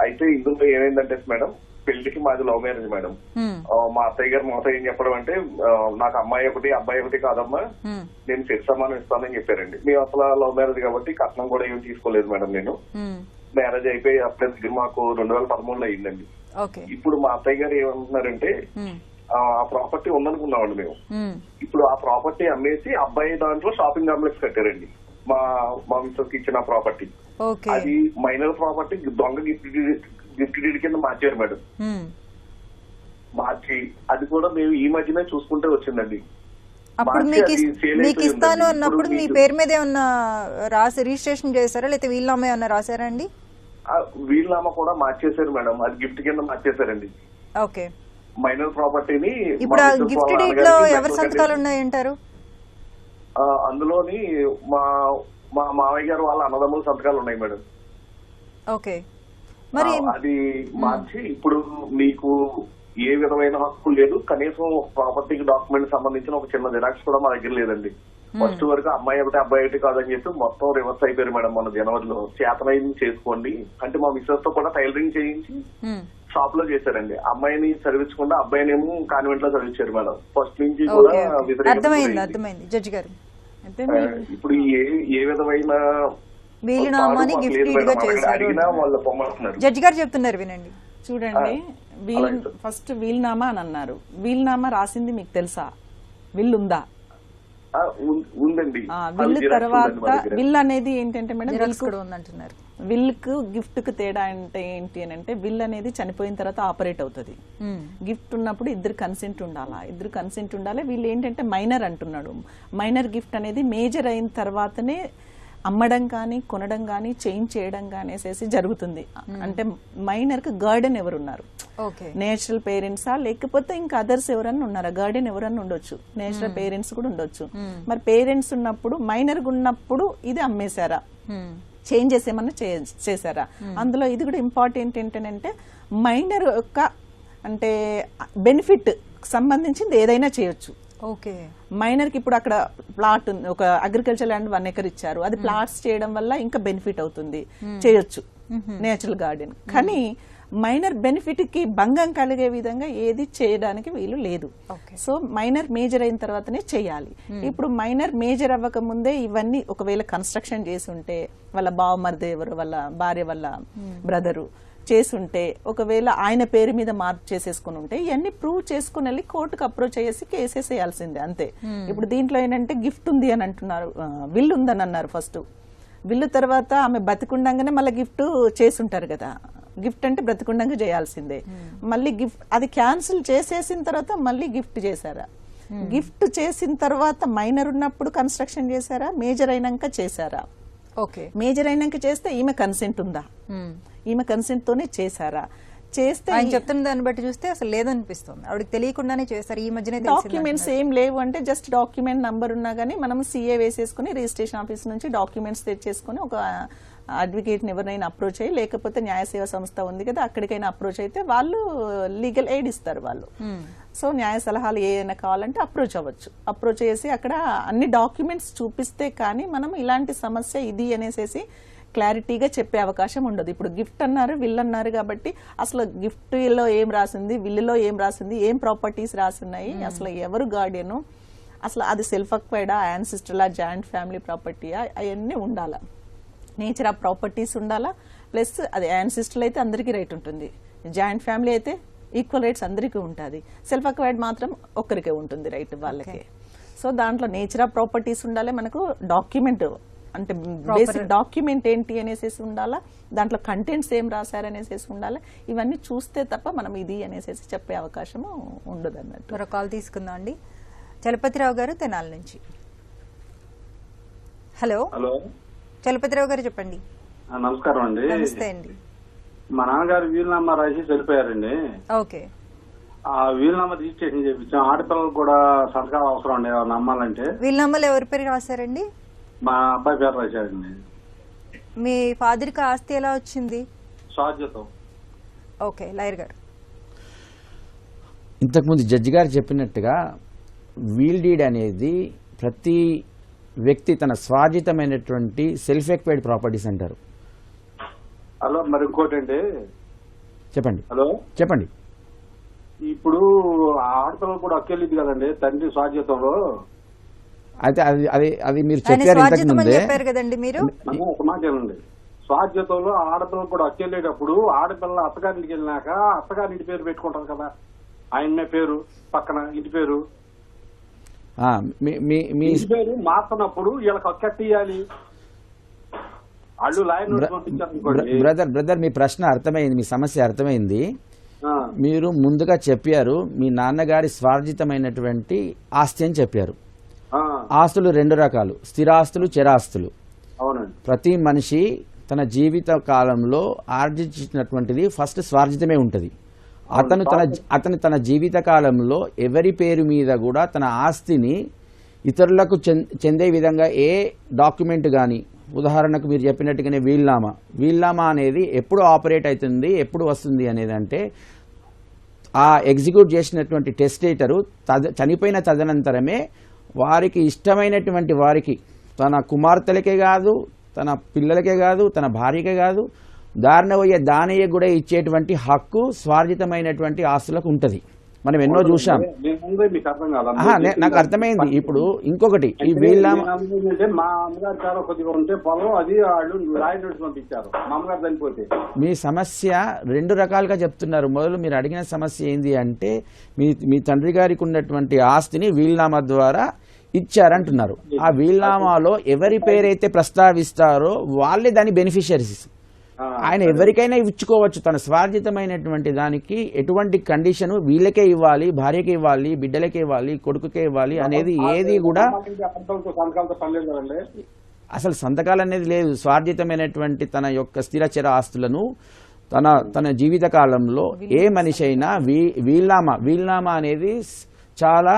G: అయితే ఇందులో ఏమైందంటే మేడం, పెళ్లికి మాది లవ్ మ్యారేజ్ మేడం. మా అత్తయ్య గారు మాతో ఏం చెప్పడం అంటే, నాకు అమ్మాయి ఒకటి అబ్బాయి ఒకటి కాదమ్మా, నేను సెట్ సమానం ఇస్తానని చెప్పారండి. మేము అసలు లవ్ మ్యారేజ్ కాబట్టి కట్నం కూడా ఏం తీసుకోలేదు మేడం. నేను మ్యారేజ్ అయిపోయి అప్పుడే మాకు 2013లో అయిందండి. ఇప్పుడు మా అత్తయ్య గారు ఏమంటున్నారంటే, ఆ ప్రాపర్టీ ఉందనుకున్నామండి మేము. ఇప్పుడు ఆ ప్రాపర్టీ అమ్మేసి అబ్బాయి దాంట్లో షాపింగ్ కాంప్లెక్స్ కట్టారండి మా మిస్సెస్ కి ఇచ్చిన ప్రాపర్టీ. అది మైనర్ ప్రాపర్టీ దొంగ గిఫ్ట్ డీడ్ కింద మార్చారు మేడం. మార్చి అది కూడా మేము ఈ మధ్యనే చూసుకుంటే వచ్చిందండి.
A: అప్పుడు మీకు ఇస్తాను అన్నప్పుడు మీ పేరు మీద ఏమన్నా రాసి రిజిస్ట్రేషన్ చేశారా, లేకపోతే వీళ్ళనామా ఏమన్నా రాశారా అండి?
G: వీళ్ళనామా కూడా మార్చేశారు మేడం, అది గిఫ్ట్ కింద మార్చేశారండి.
A: ఓకే,
G: మైనర్ ప్రాపర్టీని.
A: ఇప్పుడు గిఫ్ట్ డీడ్ లో ఎవరి సంతకాలు ఉన్నాయంటారు?
G: అందులోని మా మామయ్య గారు వాళ్ళ అన్నదమ్ముల సంతకాలు ఉన్నాయి మేడం.
A: ఓకే, మరి
G: అది మార్చి ఇప్పుడు మీకు ఏ విధమైన హక్కు లేదు, కనీసం ప్రాపర్టీకి డాక్యుమెంట్ సంబంధించిన ఒక చిన్న జిరాక్స్ కూడా మా దగ్గర లేదండి. ఫస్ట్ వరకు అమ్మాయి ఒకటి అబ్బాయి ఒకటి కాదని చెప్పి మొత్తం రివర్స్ అయిపోయారు మేడం. మన జనవరిలో చేతనైంది చేసుకోండి అంటే మా మిస్సెస్ తో కూడా టైలరింగ్ చేయించి షాప్ లో చేశారండి. అమ్మాయిని చదివించకుండా అబ్బాయినేమో కాన్వెంట్ లో చదివించారు మేడం. ఫస్ట్ నుంచి కూడా
A: అర్థమైంది జడ్జి గారు.
G: ఇప్పుడు ఏ విధమైన
A: వీలునామాని గిఫ్ట్ గా చేశారు
G: వాళ్ళు పొమ్మంటున్నారు.
A: జడ్జి గారు చెప్తున్నారు వినండి.
B: చూడండి, ఫస్ట్ వీలునామా అని అన్నారు. వీలునామా రాసింది మీకు తెలుసా? విల్లుందా?
G: ఉందండి.
B: విల్ తర్వాత విల్ అనేది ఏంటంటే మేడం, విల్ కు గిఫ్ట్ కు తేడా అంటే ఏంటి అని అంటే, విల్ అనేది చనిపోయిన తర్వాత ఆపరేట్ అవుతుంది. గిఫ్ట్ ఉన్నప్పుడు ఇద్దరు కన్సెంట్ ఉండాలి. వీళ్ళు ఏంటంటే మైనర్ అంటున్నాడు. మైనర్ గిఫ్ట్ అనేది మేజర్ అయిన తర్వాతనే అమ్మడం కానీ కొనడం కానీ చేంజ్ చేయడం కానీ జరుగుతుంది. అంటే మైనర్ కు గార్డెన్ ఎవరున్నారు? నేచురల్ పేరెంట్సా లేకపోతే ఇంకా అదర్స్ ఎవరన్నా ఉన్నారా? గార్డెన్ ఎవరన్నా ఉండొచ్చు, నేచురల్ పేరెంట్స్ కూడా ఉండొచ్చు. మరి పేరెంట్స్ ఉన్నప్పుడు మైనర్ ఉన్నప్పుడు ఇది అమ్మేశారా, చేంజెస్ ఏమన్నా చేశారా? అందులో ఇది కూడా ఇంపార్టెంట్ ఏంటంటే, మైనర్ యొక్క అంటే బెనిఫిట్ సంబంధించింది ఏదైనా చేయొచ్చు.
A: ఓకే,
B: మైనర్ కి ఇప్పుడు అక్కడ ప్లాట్ ఉంది, ఒక అగ్రికల్చర్ ల్యాండ్ 1 ఎకర్ ఇచ్చారు, అది ప్లాట్స్ చేయడం వల్ల ఇంకా బెనిఫిట్ అవుతుంది, చేయొచ్చు నేచురల్ గార్డెన్. కానీ మైనర్ బెనిఫిట్ కి భంగం కలిగే విధంగా ఏది చేయడానికి వీలు లేదు. సో మైనర్ మేజర్ అయిన తర్వాతనే చేయాలి. ఇప్పుడు మైనర్ మేజర్ అవ్వక ముందే ఇవన్నీ ఒకవేళ కన్స్ట్రక్షన్ చేసి ఉంటే, వాళ్ళ బావమరిది ఎవరు, వాళ్ళ భార్య వాళ్ళ బ్రదరు చేసుంటే, ఒకవేళ ఆయన పేరు మీద మార్పు చేసేసుకుని ఉంటే, ఇవన్నీ ప్రూవ్ చేసుకుని వెళ్ళి కోర్టుకు అప్రోచ్ అయ్యేసి కేసెస్ వేయాల్సిందే అంతే. ఇప్పుడు దీంట్లో ఏంటంటే గిఫ్ట్ ఉంది అని అంటున్నారు, విల్ ఉందని అన్నారు. ఫస్ట్ విల్లు తర్వాత ఆమె బతికుండగానే మళ్ళీ గిఫ్ట్ చేసుంటారు కదా. గిఫ్ట్ అంటే బ్రతికుండంగా చేయాల్సిందే. మళ్ళీ గిఫ్ట్ అది క్యాన్సిల్ చేసేసిన తర్వాత మళ్ళీ గిఫ్ట్ చేశారా? గిఫ్ట్ చేసిన తర్వాత మైనర్ ఉన్నప్పుడు కన్స్ట్రక్షన్ చేశారా, మేజర్ అయినాక చేశారా?
A: ఓకే,
B: మేజర్ అయినాక చేస్తే ఈమె కన్సెంట్ ఉందా? ఈమె కన్సెంట్ తోనే చేశారా? చేస్తే
A: ఆయన చెప్తున్న దాన్ని బట్టి చూస్తే అసలు లేదనిపిస్తుంది. ఆవిడకి తెలియకుండానే చేస్తారు. ఈ మధ్యనే
B: డాక్యుమెంట్స్ ఏం లేవు అంటే జస్ట్ డాక్యుమెంట్ నంబర్ ఉన్నా గానీ మనం సిఏ వేసేసుకుని రిజిస్ట్రేషన్ ఆఫీస్ నుంచి డాక్యుమెంట్స్ తెచ్చేసుకుని ఒక అడ్వకేట్ ని ఎవరినైనా అప్రోచ్ అయ్యి, లేకపోతే న్యాయ సేవా సంస్థ ఉంది కదా అక్కడికైనా అప్రోచ్ అయితే వాళ్ళు లీగల్ ఎయిడ్ ఇస్తారు వాళ్ళు. సో న్యాయ సలహాలు ఏమైనా కావాలంటే అప్రోచ్ అవ్వచ్చు. అప్రోచ్ చేసి అక్కడ అన్ని డాక్యుమెంట్స్ చూపిస్తే కానీ మనం ఇలాంటి సమస్య ఇది అనేసి క్లారిటీగా చెప్పే అవకాశం ఉండదు. ఇప్పుడు గిఫ్ట్ అన్నారు, విల్ అన్నారు కాబట్టి అసలు గిఫ్ట్ లో ఏం రాసింది, విల్లులో ఏం రాసింది, ఏం ప్రాపర్టీస్ రాసున్నాయి, అసలు ఎవరు గార్డియన్, అసలు అది సెల్ఫ్ అక్వైర్డా, యాన్సిస్టర్లా, జాయింట్ ఫ్యామిలీ ప్రాపర్టీయా, అవన్నీ ఉండాలా. నేచర్ ఆఫ్ ప్రాపర్టీస్ ఉండాలా. ప్లస్ అది యాన్సిస్టర్లు అయితే అందరికీ రైట్ ఉంటుంది, జాయింట్ ఫ్యామిలీ అయితే ఈక్వల్ రైట్స్ అందరికీ ఉంటుంది, సెల్ఫ్ అక్వైర్డ్ మాత్రం ఒక్కరికే ఉంటుంది రైట్ వాళ్ళకే. సో దాంట్లో నేచర్ ఆఫ్ ప్రాపర్టీస్ ఉండాలి, మనకు డాక్యుమెంట్ అంటే బేసిక్ డాక్యుమెంట్ ఏంటి అనేసి ఉండాలా, దాంట్లో కంటెంట్స్ ఏం రాశారనేసి ఉండాలా. ఇవన్నీ చూస్తే తప్ప మనం ఇది అనేసి చెప్పే అవకాశము ఉండదు అన్నట్టు.
A: మరో కాల్ తీసుకుందాం అండి. చలపతిరావు గారు తెనాలి నుంచి. హలో
H: హలో,
A: చలపతిరావు గారు చెప్పండి.
H: నమస్కారం అండి.
A: నమస్తే అండి.
H: మా నాన్నగారు వీలునామా రాసి వెళ్ళిపోయారండి.
A: ఓకే.
H: ఆ వీలునామా రిజిస్ట్రేషన్ చేయించాం. ఆడపిల్లలు కూడా సంతకాలు అవసరం అండి నమ్మాలంటే.
A: వీలునామాలు ఎవరి పేరు రాశారండి?
H: మా అబ్బాయి పేరు రాశారండి.
A: మీ ఫాదర్ కి ఆస్తి ఎలా వచ్చింది?
H: సాధ్యతం.
A: ఓకే, లాయర్ గారు.
C: ఇంతకుముందు జడ్జి గారు చెప్పినట్టుగా వీల్ డీడ్ అనేది ప్రతి వ్యక్తి తన స్వార్జితమైనటువంటి సెల్ఫ్ ఎక్వైర్డ్ ప్రాపర్టీస్ అంటారు.
H: హలో, మరి ఇంకోటి అండి.
C: చెప్పండి.
H: హలో,
C: చెప్పండి.
H: ఇప్పుడు ఆడపిల్లలు కూడా అక్కెళ్ళింది కదండి తండ్రి స్వాధ్యతంలో.
C: అయితే అది అది అది మీరు
A: ఆయన
C: చెప్పారు ఇంతకు
A: స్వార్జితం అని
C: ముందే.
A: చెప్పారు కదండి మీరు.
H: ఒక మాట ఏనండి, స్వాధ్యతంలో ఆడపిల్లలు కూడా అక్కెళ్ళేటప్పుడు ఆడపిల్ల అత్తగారింటికి వెళ్ళినాక అత్తగారింటి పేరు పెట్టుకుంటారు కదా, ఆయన పేరు పక్కన ఇంటి పేరు. ఇంటి పేరు మార్చినప్పుడు వీళ్ళకి అక్కెట్టియాలి. వాళ్ళు లాయర్ పంపించారు.
C: బ్రదర్ మీ ప్రశ్న అర్థమైంది, మీ సమస్య అర్థమైంది. మీరు ముందుగా చెప్పారు మీ నాన్నగారి స్వార్జితమైనటువంటి ఆస్తి అని చెప్పారు. ఆస్తులు రెండు రకాలు, స్థిరాస్తులు, చరాస్తులు.
H: అవునండి.
C: ప్రతి మనిషి తన జీవిత కాలంలో ఆర్జించినటువంటిది ఫస్ట్ స్వార్జితమే ఉంటుంది. అతను తన జీవిత కాలంలో ఎవరి పేరు మీద కూడా తన ఆస్తిని ఇతరులకు చెందే విధంగా ఏ డాక్యుమెంట్ కానీ, ఉదాహరణకు మీరు చెప్పినట్టుగానే వీల్నామా అనేది ఎప్పుడు ఆపరేట్ అవుతుంది, ఎప్పుడు వస్తుంది అనేది అంటే ఆ ఎగ్జిక్యూట్ చేసినటువంటి టెస్టేటరు చనిపోయిన తదనంతరమే వారికి ఇష్టమైనటువంటి వారికి, తన కుమార్తెలకే కాదు, తన పిల్లలకే కాదు, తన భార్యకే కాదు, దారిన పోయే దానయ్య కూడా ఇచ్చేటువంటి హక్కు స్వార్జితమైనటువంటి ఆస్తులకు ఉంటుంది. మనం ఎన్నో చూసాం. నాకు అర్థమైంది. ఇప్పుడు ఇంకొకటి, ఈ వీల్నామా
H: మా అమ్మగారు చాలా కొద్దిగా ఉంటే పొలం అది వాళ్ళు రాయనట్టు పంపించారు. మా అమ్మగారు చనిపోతే.
C: మీ సమస్య రెండు రకాలుగా చెప్తున్నారు. మొదలు మీరు అడిగిన సమస్య ఏంది అంటే మీ తండ్రి గారికి ఉన్నటువంటి ఆస్తిని వీల్నామా ద్వారా ఇచ్చారంటున్నారు. ఆ వీల్నామాలో ఎవరి పేరైతే ప్రస్తావిస్తారో వాళ్ళే దాని బెనిఫిషియరీస్. ఆయన ఎవరికైనా ఇచ్చుకోవచ్చు. తన స్వార్జితమైనటువంటి దానికి ఎటువంటి కండిషన్ వీళ్ళకే ఇవ్వాలి, భార్యకే ఇవ్వాలి, బిడ్డలకే ఇవ్వాలి, కొడుకుకే ఇవ్వాలి అనేది ఏది కూడా అసలు సంతకాలు అనేది లేదు. స్వార్జితమైనటువంటి తన యొక్క స్థిరచర ఆస్తులను తన జీవిత కాలంలో ఏ మనిషి అయినా వీల్నామా అనేది చాలా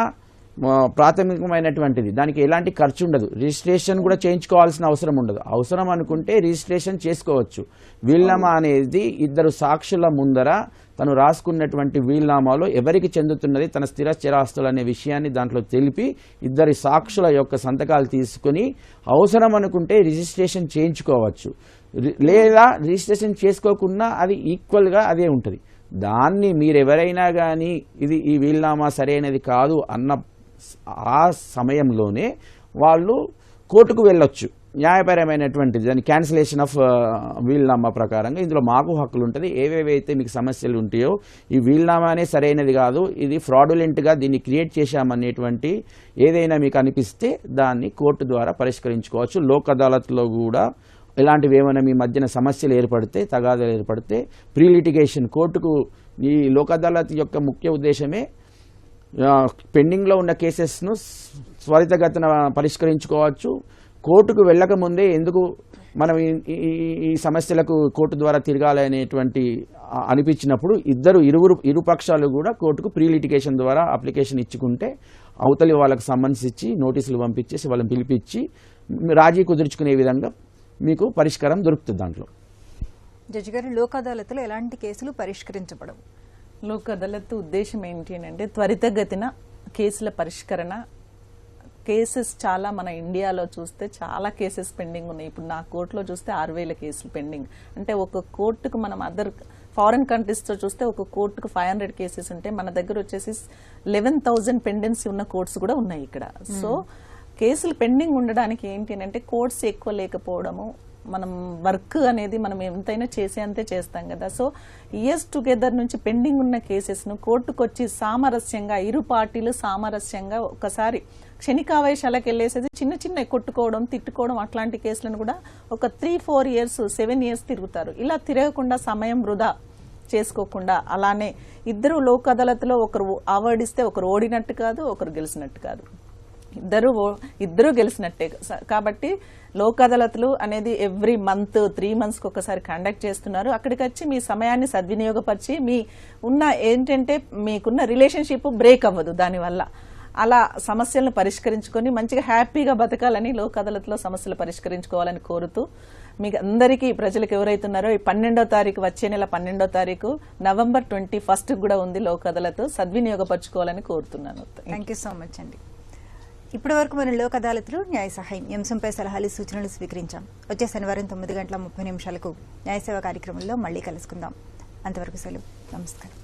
C: ప్రాథమికమైనటువంటిది. దానికి ఎలాంటి ఖర్చు ఉండదు. రిజిస్ట్రేషన్ కూడా చేయించుకోవాల్సిన అవసరం ఉండదు. అవసరం అనుకుంటే రిజిస్ట్రేషన్ చేసుకోవచ్చు. వీల్నామా అనేది ఇద్దరు సాక్షుల ముందర తను రాసుకున్నటువంటి వీల్నామాలో ఎవరికి చెందుతున్నది తన స్థిర స్థిరాస్తులు అనే విషయాన్ని దాంట్లో తెలిపి ఇద్దరి సాక్షుల యొక్క సంతకాలు తీసుకుని అవసరం అనుకుంటే రిజిస్ట్రేషన్ చేయించుకోవచ్చు. లేదా రిజిస్ట్రేషన్ చేసుకోకుండా అది ఈక్వల్గా అదే ఉంటుంది. దాన్ని మీరెవరైనా కానీ ఈ వీల్నామా సరైనది కాదు అన్న ఆ సమయంలోనే వాళ్ళు కోర్టుకు వెళ్ళొచ్చు. న్యాయపరమైనటువంటిది దాని క్యాన్సిలేషన్ ఆఫ్ వీల్నామా ప్రకారంగా ఇందులో మాకు హక్కులు ఉంటుంది. ఏవేవైతే మీకు సమస్యలు ఉంటాయో ఈ వీల్నామానే సరైనది కాదు, ఇది ఫ్రాడులెంట్గా దీన్ని క్రియేట్ చేశామనేటువంటి ఏదైనా మీకు అనిపిస్తే దాన్ని కోర్టు ద్వారా పరిష్కరించుకోవచ్చు. లోక్ అదాలత్లో కూడా ఇలాంటివి ఏమైనా మీ మధ్యన సమస్యలు ఏర్పడితే, తగాదాలు ఏర్పడితే ప్రీ లిటిగేషన్ కోర్టుకు ఈ లోక్ అదాలత్ యొక్క ముఖ్య ఉద్దేశమే పెండింగ్లో ఉన్న కేసెస్ను త్వరితగతిన పరిష్కరించుకోవచ్చు. కోర్టుకు వెళ్ళక ముందే ఎందుకు మనం ఈ సమస్యలకు కోర్టు ద్వారా తిరగాలి అనేటువంటి అనిపించినప్పుడు ఇరు పక్షాలు కూడా కోర్టుకు ప్రీ లిటిగేషన్ ద్వారా అప్లికేషన్ ఇచ్చుకుంటే అవతలి వాళ్ళకు సంబంధించి ఇచ్చి నోటీసులు పంపించేసి వాళ్ళని పిలిపించి రాజీ కుదుర్చుకునే విధంగా మీకు పరిష్కారం దొరుకుతుంది. దాంట్లో
A: జడ్జి గారు, లోక్ అదాలత్లో ఎలాంటి కేసులు పరిష్కరించబడవు?
B: లోక్ అదాలత్ ఉద్దేశం ఏంటి అంటే త్వరితగతిన కేసుల పరిష్కరణ. కేసెస్ చాలా మన ఇండియాలో చూస్తే చాలా కేసెస్ పెండింగ్ ఉన్నాయి. ఇప్పుడు నా కోర్టులో చూస్తే 6,000 కేసులు పెండింగ్. అంటే ఒక కోర్టుకు మనం అదర్ ఫారెన్ కంట్రీస్తో చూస్తే ఒక కోర్టుకు 500 కేసెస్ ఉంటే మన దగ్గర వచ్చేసి 11,000 పెండెన్సీ ఉన్న కోర్ట్స్ కూడా ఉన్నాయి ఇక్కడ. సో కేసులు పెండింగ్ ఉండడానికి ఏంటి అంటే కోర్ట్స్ ఎక్కువ లేకపోవడము, మనం వర్క్ అనేది మనం ఎంతైనా అంతే చేస్తాం కదా. సో ఇయర్స్ టుగెదర్ నుంచి పెండింగ్ ఉన్న కేసెస్ను కోర్టుకు వచ్చి సామరస్యంగా ఇరు పార్టీలు సామరస్యంగా ఒకసారి క్షణికావేశాలకు వెళ్ళేసేది చిన్న చిన్న కొట్టుకోవడం తిట్టుకోవడం అట్లాంటి కేసులను కూడా ఒక 3-4 years 7 years తిరుగుతారు. ఇలా తిరగకుండా సమయం వృధా చేసుకోకుండా అలానే ఇద్దరు లోక్ అదాలత్లో ఒకరు అవార్డు ఇస్తే ఒకరు ఓడినట్టు కాదు, ఒకరు గెలిచినట్టు కాదు, ఇద్దరు గెలిచినట్టే. కాబట్టి లోక్ అదాలత్లు అనేది ఎవ్రీ మంత్ 3 months ఒకసారి కండక్ట్ చేస్తున్నారు. అక్కడికి వచ్చి మీ సమయాన్ని సద్వినియోగపరిచి మీ ఉన్న ఏంటంటే మీకున్న రిలేషన్షిప్ బ్రేక్ అవ్వదు దానివల్ల. అలా సమస్యలను పరిష్కరించుకొని మంచిగా హ్యాపీగా బతకాలని లోక్ అదాలత్లో సమస్యలు పరిష్కరించుకోవాలని కోరుతూ మీకు అందరికీ ప్రజలకు ఎవరైతున్నారో ఈ 12వ తారీఖు వచ్చే నెల 12వ తారీఖు November 21st కూడా ఉంది లోక్ అదాలత్, సద్వినియోగపరచుకోవాలని కోరుతున్నాను.
A: థ్యాంక్ యూ సో మచ్ అండి. ఇప్పటి వరకు మనం లోక్ అదాలత్లో న్యాయ సహాయం అంశంపై సలహాలు సూచనలు స్వీకరించాం. వచ్చే శనివారం 9:30 కార్యక్రమంలో మళ్ళీ కలుసుకుందాం. అంతవరకు సెలవు. నమస్కారం.